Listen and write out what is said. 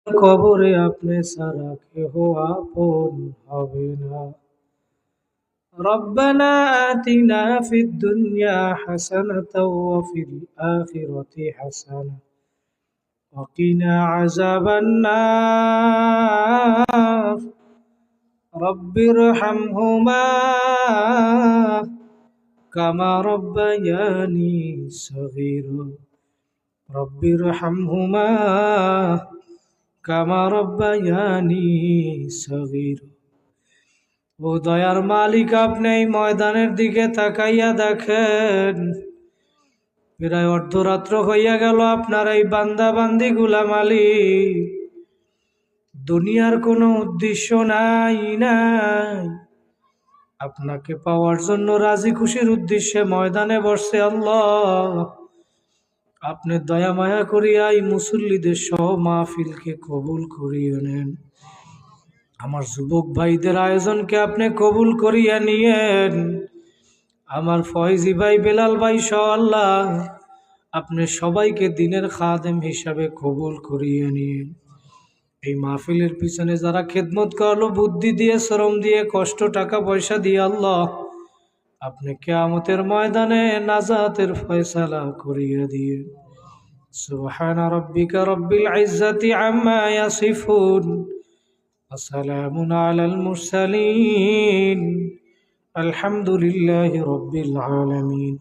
কবরে আপনি ছাড়া কেহ আপন হবে না। ربنا آتنا في الدنيا حسنة وفي الآخرة حسنة وقنا عذاب النار رب ارحمهما كما ربياني صغيرا رب ارحمهما كما ربياني صغيرا। ও দয়ার মালিক, আপনি এই ময়দানের দিকে তাকাইয়া দেখেন, প্রায় অর্ধরাত্র হইয়া গেল। আপনার এই বান্দা বান্দি গুলা মালিক, দুনিয়ার কোনো উদ্দেশ্য নাই, আপনাকে পাওয়ার জন্য রাজি খুশির উদ্দেশ্যে ময়দানে বসছে। আল্লাহ, আপনি দয়া মায়া করিয়া এই মুসল্লিদের সহ মাহফিলকে কবুল করিয়া নেন। আমার যুবক ভাইদের আয়োজনকে আপনি কবুল করিয়া নিয়েন। আমার ফয়জি ভাই, বেলাল ভাই সহ আল্লাহ, আপনি সবাইকে দিনের খাদেম হিসাবে কবুল করিয়া নিয়েন। এই মাহফিলের পিছনে যারা খেদমত করলো, বুদ্ধি দিয়ে, শ্রম দিয়ে, কষ্ট, টাকা পয়সা দিয়ে, আল্লাহ আপনি কিয়ামতের ময়দানে নাজাতের ফয়সালা করিয়া দিয়ে। সুবহানা রাব্বিকা রাব্বিল ইজ্জাতি আম্মা ইয়াসিফুন ওয়া সালামুন আলাল মুরসালিন আলহামদুলিল্লাহি রাব্বিল আলামিন।